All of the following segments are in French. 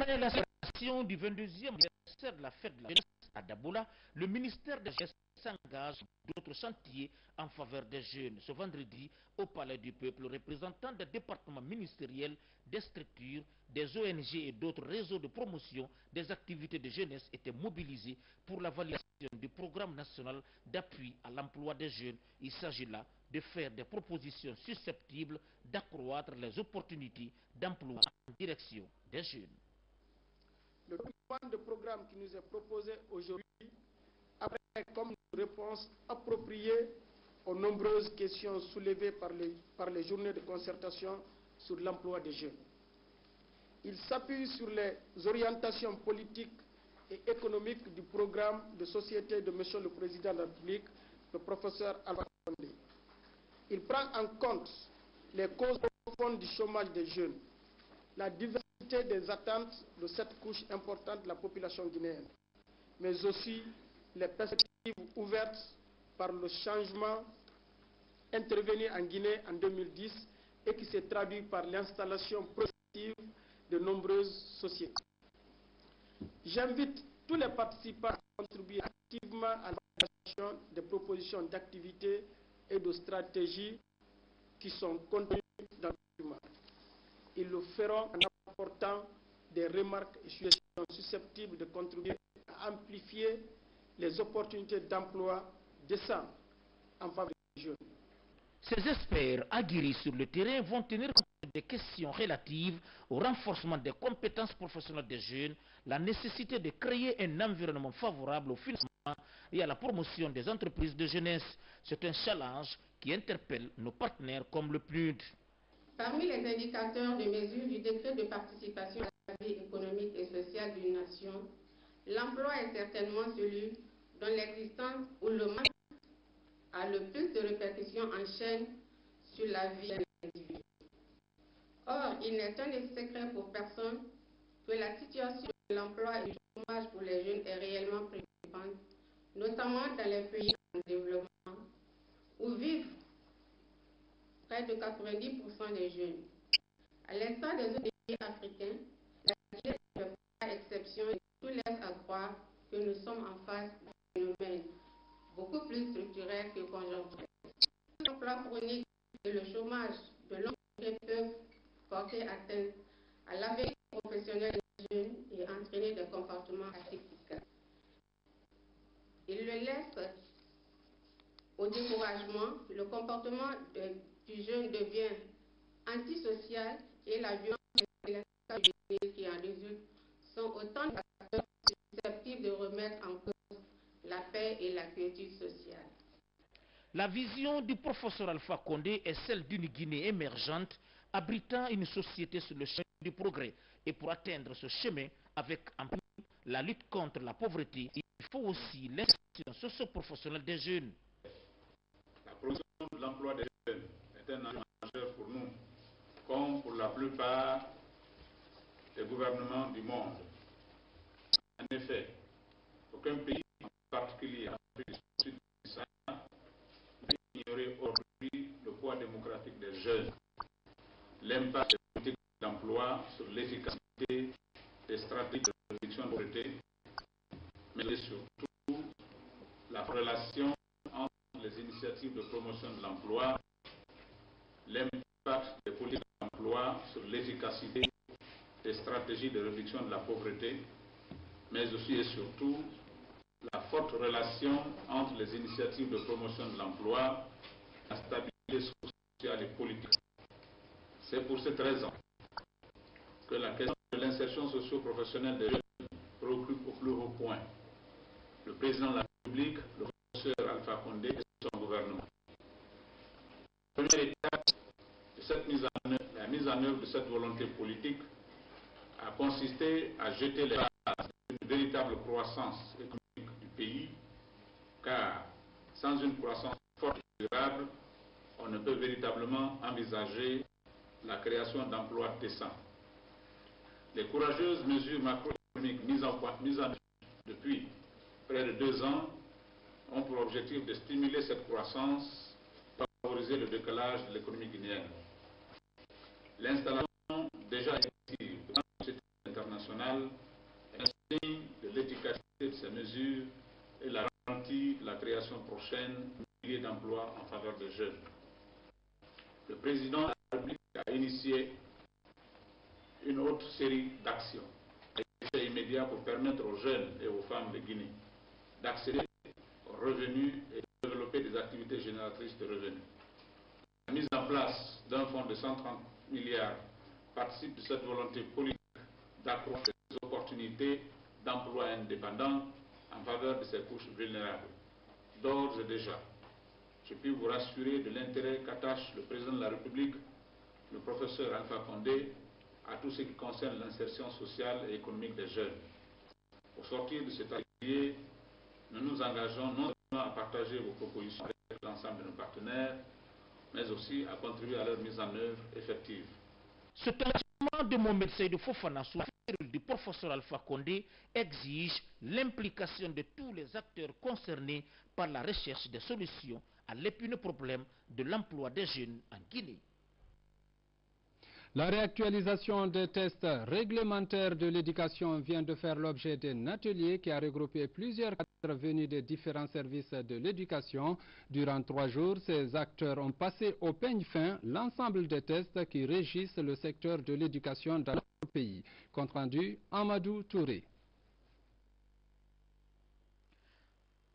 Après la célébration du 22e anniversaire de la fête de la jeunesse à Dabola, le ministère des Jeunes s'engage sur d'autres chantiers en faveur des jeunes. Ce vendredi, au Palais du Peuple, représentants des départements ministériels, des structures, des ONG et d'autres réseaux de promotion des activités de jeunesse étaient mobilisés pour la validation du programme national d'appui à l'emploi des jeunes. Il s'agit là de faire des propositions susceptibles d'accroître les opportunités d'emploi en direction des jeunes. Le document de programme qui nous est proposé aujourd'hui apparaît comme une réponse appropriée aux nombreuses questions soulevées par les journées de concertation sur l'emploi des jeunes. Il s'appuie sur les orientations politiques et économiques du programme de société de M. le Président de la République, le professeur Alpha Condé. Il prend en compte les causes profondes du chômage des jeunes, la diversité des attentes de cette couche importante de la population guinéenne, mais aussi les perspectives ouvertes par le changement intervenu en Guinée en 2010 et qui s'est traduit par l'installation progressive de nombreuses sociétés. J'invite tous les participants à contribuer activement à l'élaboration des propositions d'activités et de stratégies qui sont contenues dans le document. Ils le feront en apportant des remarques et suggestions susceptibles de contribuer à amplifier les opportunités d'emploi décents en faveur des jeunes. Ces experts aguerris sur le terrain vont tenir compte des questions relatives au renforcement des compétences professionnelles des jeunes, la nécessité de créer un environnement favorable au financement et à la promotion des entreprises de jeunesse. C'est un challenge qui interpelle nos partenaires comme le PNUD. Parmi les indicateurs de mesure du décret de participation à la vie économique et sociale d'une nation, l'emploi est certainement celui dont l'existence ou le manque a le plus de répercussions en chaîne sur la vie de l'individu. Or, il n'est un secret pour personne que la situation de l'emploi et du chômage pour les jeunes est réellement préoccupante, notamment dans les pays en développement, où vivent près de 90% des jeunes. À l'instar des autres pays africains, la Guinée ne fait pas exception et tout laisse à croire que nous sommes en face d'un phénomène beaucoup plus structurel que conjoncturel. L'emploi chronique et le chômage de longue durée peuvent porter atteinte à l'avenir professionnel des jeunes et entraîner des comportements atypiques. Il le laisse au découragement, le comportement du jeune devient antisocial et la violence et l'instabilité qui en résultent sont autant de facteurs susceptibles de remettre en cause la paix et la quiétude sociale. La vision du professeur Alpha Condé est celle d'une Guinée émergente abritant une société sur le chemin du progrès. Et pour atteindre ce chemin, avec en plus la lutte contre la pauvreté, il faut aussi l'insertion socio-professionnelle des jeunes. La promotion de l'emploi des jeunes est un enjeu majeur pour nous, comme pour la plupart des gouvernements du monde. En effet, aucun pays, en particulier en Afrique du Sud du Sahara, ne peut ignorer aujourd'hui le poids démocratique des jeunes, l'impact des politiques d'emploi sur l'efficacité des stratégies de réduction de pauvreté, mais surtout la relation entre les initiatives de promotion de l'emploi, l'impact des politiques d'emploi sur l'efficacité des stratégies de réduction de la pauvreté, mais aussi et surtout la forte relation entre les initiatives de promotion de l'emploi, la stabilité sociale et politique. C'est pour cette raison que la question de l'insertion socio-professionnelle des jeunes préoccupe au plus haut point le président de la République, le professeur Alpha Condé et son gouvernement. La première étape de cette la mise en œuvre de cette volonté politique a consisté à jeter les bases d'une véritable croissance économique du pays, car sans une croissance forte et durable, on ne peut véritablement envisager la création d'emplois décents. Les courageuses mesures macroéconomiques mises en œuvre depuis près de 2 ans ont pour objectif de stimuler cette croissance, favoriser le décollage de l'économie guinéenne. L'installation déjà effective de la société internationale nationale est un signe de l'efficacité de ces mesures et la garantie de la création prochaine de milliers d'emplois en faveur des jeunes. Le président de la République a initié une autre série d'actions à effet immédiat pour permettre aux jeunes et aux femmes de Guinée d'accéder aux revenus et de développer des activités génératrices de revenus. La mise en place d'un fonds de 130 milliards participe de cette volonté politique d'accroître les opportunités d'emploi indépendants en faveur de ces couches vulnérables. D'ores et déjà, je puis vous rassurer de l'intérêt qu'attache le président de la République, le professeur Alpha Condé, à tout ce qui concerne l'insertion sociale et économique des jeunes. Au sortir de cet atelier, nous nous engageons non seulement à partager vos propositions avec l'ensemble de nos partenaires, mais aussi à contribuer à leur mise en œuvre effective. Ce engagement de Mohamed Seydou Fofana sous la figure du professeur Alpha Condé exige l'implication de tous les acteurs concernés par la recherche des solutions à l'épineux problème de l'emploi des jeunes en Guinée. La réactualisation des tests réglementaires de l'éducation vient de faire l'objet d'un atelier qui a regroupé plusieurs cadres venus des différents services de l'éducation. Durant 3 jours, ces acteurs ont passé au peigne fin l'ensemble des tests qui régissent le secteur de l'éducation dans notre pays. Compte rendu, Amadou Touré.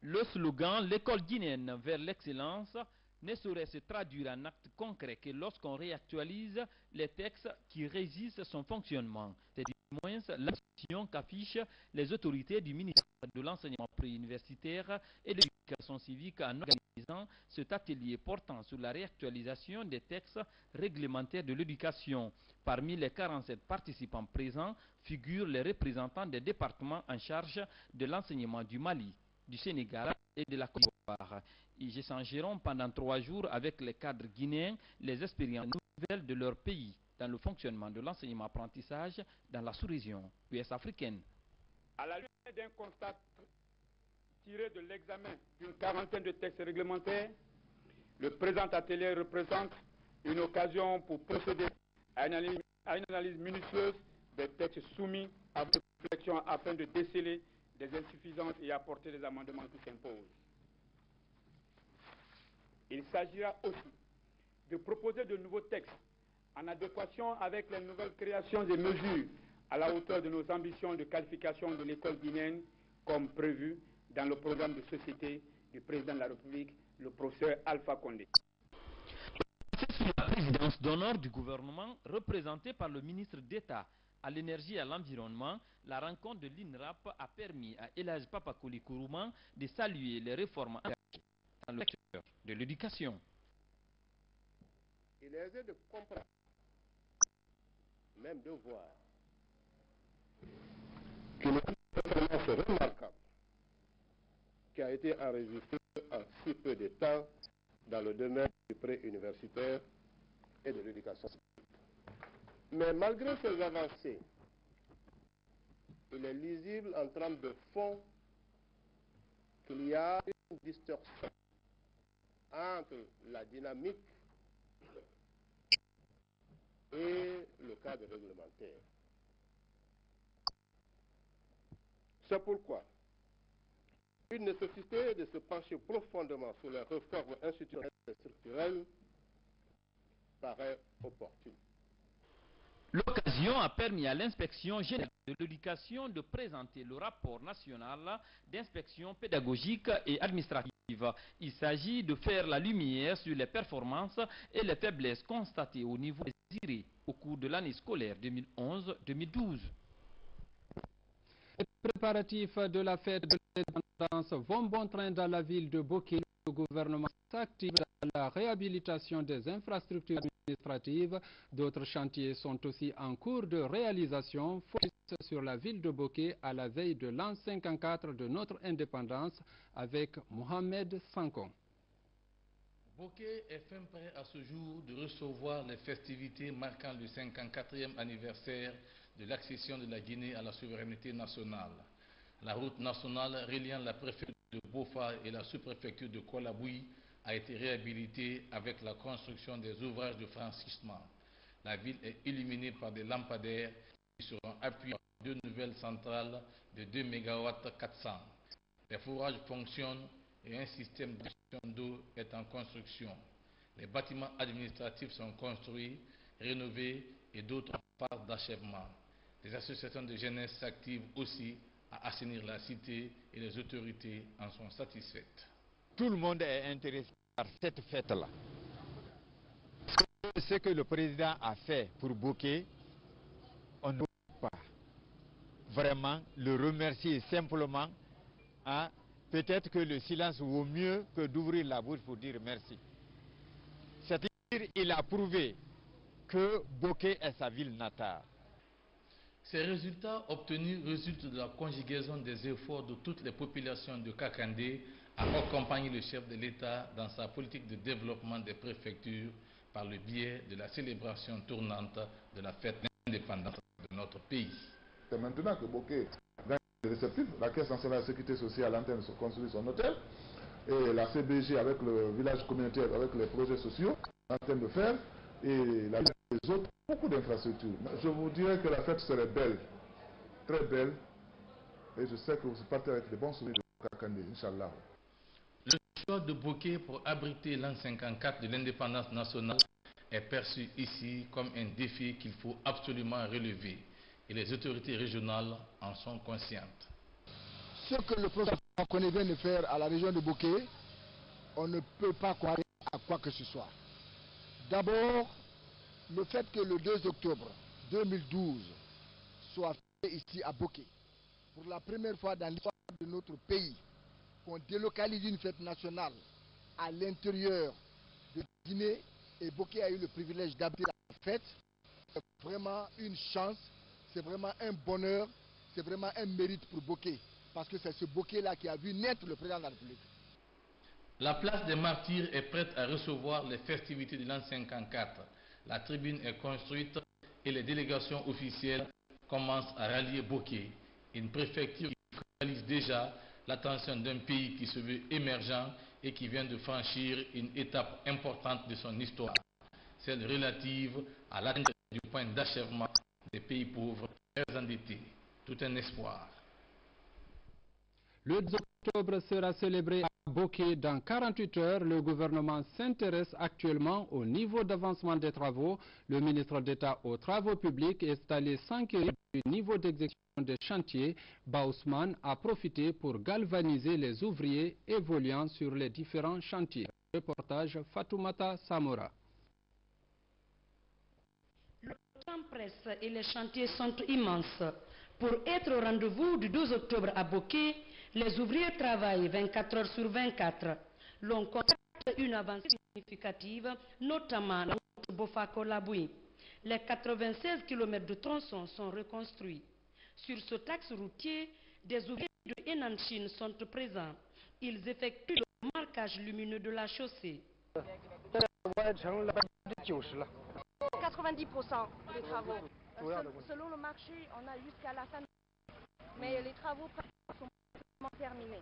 Le slogan « L'école guinéenne vers l'excellence » ne saurait se traduire en actes concrets que lorsqu'on réactualise les textes qui régissent son fonctionnement. C'est du moins l'ambition qu'affichent les autorités du ministère de l'enseignement préuniversitaire et de l'éducation civique en organisant cet atelier portant sur la réactualisation des textes réglementaires de l'éducation. Parmi les 47 participants présents figurent les représentants des départements en charge de l'enseignement du Mali, du Sénégal et de la Côte d'Ivoire. Ils échangeront pendant 3 jours avec les cadres guinéens les expériences nouvelles de leur pays dans le fonctionnement de l'enseignement-apprentissage dans la sous-région ouest africaine. À la lumière d'un constat tiré de l'examen d'une quarantaine de textes réglementaires, le présent atelier représente une occasion pour procéder à une analyse minutieuse des textes soumis à votre réflexion afin de déceler des insuffisances et apporter les amendements qui s'imposent. Il s'agira aussi de proposer de nouveaux textes en adéquation avec les nouvelles créations et mesures à la hauteur de nos ambitions de qualification de l'école guinéenne comme prévu dans le programme de société du président de la République, le professeur Alpha Condé. C'est sous la présidence d'honneur du gouvernement représenté par le ministre d'État à l'énergie et à l'environnement, la rencontre de l'INRAP a permis à Elhadji Papakoli Kourouma de saluer les réformes dans le secteur de l'éducation. Il est aisé de comprendre, même de voir, qu'une performance remarquable qui a été enregistrée en si peu de temps dans le domaine du pré-universitaire et de l'éducation. Mais malgré ces avancées, il est lisible en termes de fond qu'il y a une distorsion entre la dynamique et le cadre réglementaire. C'est pourquoi une nécessité de se pencher profondément sur les réformes institutionnelles et structurelles paraît opportune. L'occasion a permis à l'inspection générale de l'éducation de présenter le rapport national d'inspection pédagogique et administrative. Il s'agit de faire la lumière sur les performances et les faiblesses constatées au niveau désiré au cours de l'année scolaire 2011-2012. Les préparatifs de la fête de l'indépendance vont bon train dans la ville de Boké. Le gouvernement s'active dans la réhabilitation des infrastructures administratives. D'autres chantiers sont aussi en cours de réalisation. Focus sur la ville de Boké à la veille de l'an 54 de notre indépendance avec Mohamed Sankon. Boké est fin prêt à ce jour de recevoir les festivités marquant le 54e anniversaire de l'accession de la Guinée à la souveraineté nationale. La route nationale reliant la préfecture de Bofa et la sous-préfecture de Kolaboui a été réhabilitée avec la construction des ouvrages de franchissement. La ville est illuminée par des lampadaires qui seront appuyés par 2 nouvelles centrales de 2 MW 400. Les fourrages fonctionnent et un système de gestion d'eau est en construction. Les bâtiments administratifs sont construits, rénovés et d'autres en phase d'achèvement. Les associations de jeunesse s'activent aussi à assainir la cité et les autorités en sont satisfaites. Tout le monde est intéressé par cette fête-là. Ce que le président a fait pour Bokeh, on ne peut pas vraiment le remercier simplement. Hein? Peut-être que le silence vaut mieux que d'ouvrir la bouche pour dire merci. C'est-à-dire qu'il a prouvé que Bokeh est sa ville natale. Ces résultats obtenus résultent de la conjugaison des efforts de toutes les populations de Kakandé à accompagner le chef de l'État dans sa politique de développement des préfectures par le biais de la célébration tournante de la fête d'indépendance de notre pays. C'est maintenant que Bokeh gagne des réceptifs. La Caisse nationale de sécurité sociale est en train de construire son hôtel. Et la CBG avec le village communautaire, avec les projets sociaux, est en train de faire. Et la les autres, beaucoup d'infrastructures. Je vous dirais que la fête serait belle, très belle. Et je sais que vous partez avec des bons souvenirs de Kakandé, Inch'Allah. Le choix de Bokeh pour abriter l'an 54 de l'indépendance nationale est perçu ici comme un défi qu'il faut absolument relever. Et les autorités régionales en sont conscientes. Ce que le président Fakonde vient de faire à la région de Bokeh, on ne peut pas croire à quoi que ce soit. D'abord, le fait que le 2 octobre 2012 soit fait ici à Bokeh, pour la première fois dans l'histoire de notre pays, qu'on délocalise une fête nationale à l'intérieur de Guinée, et Bokeh a eu le privilège d'habiter la fête, c'est vraiment une chance, c'est vraiment un bonheur, c'est vraiment un mérite pour Bokeh, parce que c'est ce Bokeh-là qui a vu naître le président de la République. La place des martyrs est prête à recevoir les festivités de l'an 54. La tribune est construite et les délégations officielles commencent à rallier Bokeh, une préfecture qui réalise déjà l'attention d'un pays qui se veut émergent et qui vient de franchir une étape importante de son histoire, celle relative à l'atteinte du point d'achèvement des pays pauvres très endettés. Tout un espoir. Le 2 octobre sera célébré à Bokeh dans 48 heures. Le gouvernement s'intéresse actuellement au niveau d'avancement des travaux. Le ministre d'État aux Travaux publics est allé s'enquérir du niveau d'exécution des chantiers. Baousman a profité pour galvaniser les ouvriers évoluant sur les différents chantiers. Reportage Fatoumata Samora. Le temps presse et les chantiers sont immenses. Pour être au rendez-vous du 12 octobre à Bokeh, les ouvriers travaillent 24 heures sur 24. L'on constate une avancée significative, notamment la route Bofako-Laboui. Les 96 km de tronçons sont reconstruits. Sur ce axe routier, des ouvriers de Henan-Chine sont présents. Ils effectuent le marquage lumineux de la chaussée. 90% des travaux. Selon le marché, on a jusqu'à la fin, mais les travaux sont terminés.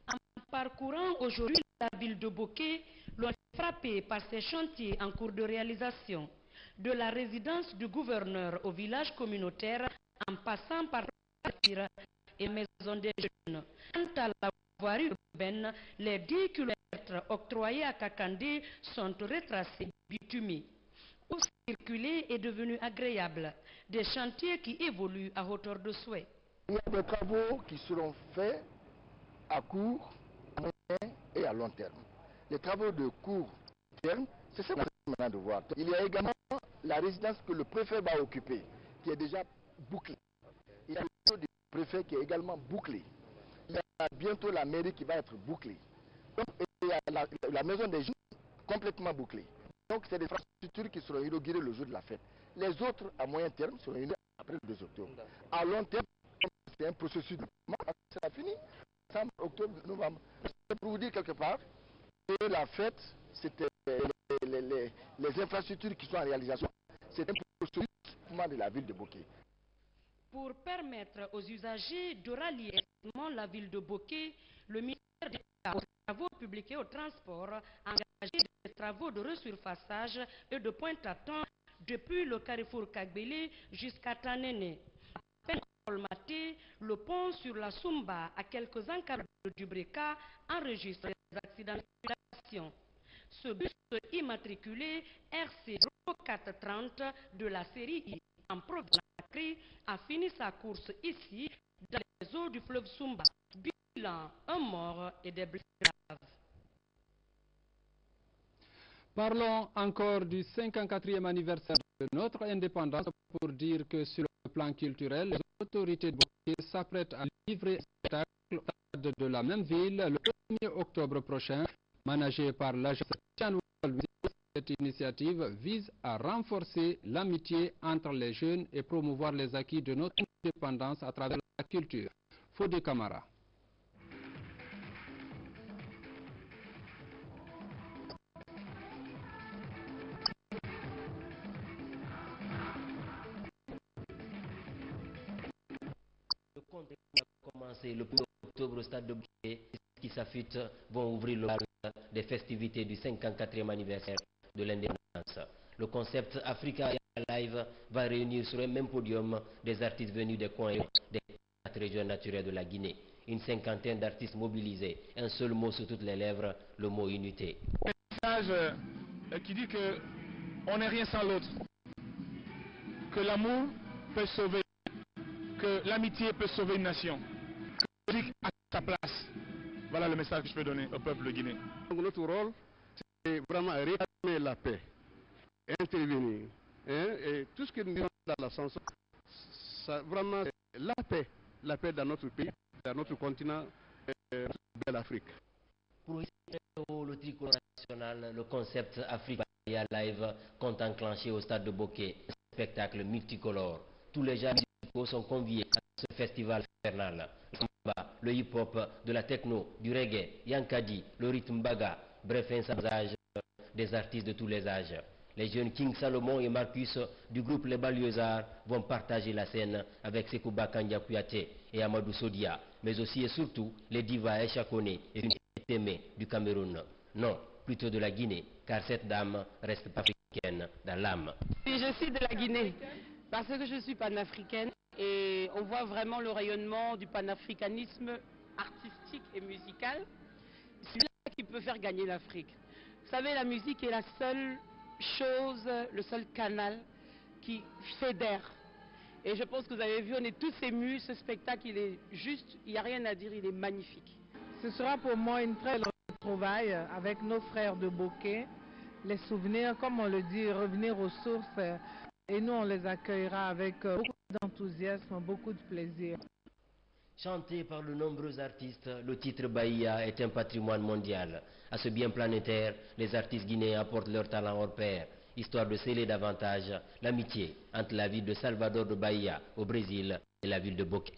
En parcourant aujourd'hui la ville de Bokeh, l'on est frappé par ces chantiers en cours de réalisation. De la résidence du gouverneur au village communautaire, en passant par la et maison des jeunes. Quant à la voirie urbaine, les 10 km octroyés à Kakandé sont retracés bitumés. Où circuler est devenu agréable. Des chantiers qui évoluent à hauteur de souhait. Il y a des travaux qui seront faits à court, à moyen et à long terme. Les travaux de court terme, c'est ça qu'on a maintenant de voir. Il y a également la résidence que le préfet va occuper, qui est déjà bouclée. Il y a le bureau du préfet qui est également bouclé. Il y a bientôt la mairie qui va être bouclée. Donc, il y a la maison des jeunes complètement bouclée. Donc, c'est des infrastructures qui seront inaugurées le jour de la fête. Les autres, à moyen terme, seront inaugurées après le 2 octobre. À long terme, c'est un processus de c'est fini. Décembre, octobre, novembre. C'est pour vous dire quelque part que la fête, c'était les infrastructures qui sont en réalisation. C'est un processus de la ville de Bokeh. Pour permettre aux usagers de rallier aisément la ville de Bokeh, le ministère des Travaux publics et au transport a engagé des travaux de resurfaçage et de Pointe-à-Temps depuis le carrefour Kagbele jusqu'à Tanene. À peine colmaté, le pont sur la Sumba à quelques encablures du Breka enregistre des accidents de circulation. Ce bus immatriculé RC 0430 de la série I en provenance de Cré a fini sa course ici dans les eaux du fleuve Sumba. Bilan, un mort et des blessés graves. Parlons encore du 54e anniversaire de notre indépendance pour dire que sur le plan culturel, les autorités de Bokeh s'apprêtent à livrer un spectacle au stade de la même ville le 1er octobre prochain, managé par l'agence Tianoual Music. Cette initiative vise à renforcer l'amitié entre les jeunes et promouvoir les acquis de notre indépendance à travers la culture. Fodé Camara. Le compte a commencé le 1er octobre au stade de Bokeh, qui s'affûtent vont ouvrir le bal des festivités du 54e anniversaire de l'indépendance. Le concept Africa Live va réunir sur un même podium des artistes venus des coins des 4 régions naturelles de la Guinée. Une cinquantaine d'artistes mobilisés, un seul mot sur toutes les lèvres, le mot unité. Un message qui dit que on n'est rien sans l'autre, que l'amour peut sauver, que l'amitié peut sauver une nation, que la musique a sa place. Voilà le message que je peux donner au peuple guinéen. Notre rôle, c'est vraiment réclamer la paix, intervenir. Et tout ce que nous disons dans la chanson, vraiment la paix dans notre pays, dans notre continent, de l'Afrique. Pour le tricolore national, le concept Africa Live compte enclencher au stade de Bokeh un spectacle multicolore. Tous les genres musicaux sont conviés à ce festival infernal. Le hip-hop, de la techno, du reggae, yankadi, le rythme baga, bref, un samplage des artistes de tous les âges. Les jeunes King Salomon et Marcus du groupe Les Balieusards vont partager la scène avec Sekouba Kandia Kouyaté et Amadou Sodia, mais aussi et surtout les divas Aïcha Kone et une Témé du Cameroun. Non, plutôt de la Guinée, car cette dame reste africaine dans l'âme. Oui, je suis de la Guinée, parce que je suis panafricaine et on voit vraiment le rayonnement du panafricanisme artistique et musical. C'est ça qui peut faire gagner l'Afrique. Vous savez, la musique est la seule chose, le seul canal qui fédère. Et je pense que vous avez vu, on est tous émus, ce spectacle, il est juste, il n'y a rien à dire, il est magnifique. Ce sera pour moi une très longue retrouvaille avec nos frères de Bokeh. Les souvenirs, comme on le dit, revenir aux sources. Et nous, on les accueillera avec beaucoup d'enthousiasme, beaucoup de plaisir. Chanté par de nombreux artistes, le titre Bahia est un patrimoine mondial. À ce bien planétaire, les artistes guinéens apportent leur talent hors pair, histoire de sceller davantage l'amitié entre la ville de Salvador de Bahia au Brésil et la ville de Bokeh.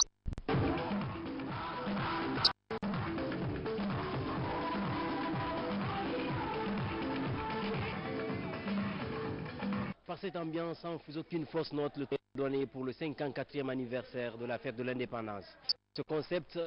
Par cette ambiance, sans aucune fausse note, le temps donné pour le 54e anniversaire de la fête de l'indépendance. Ce concept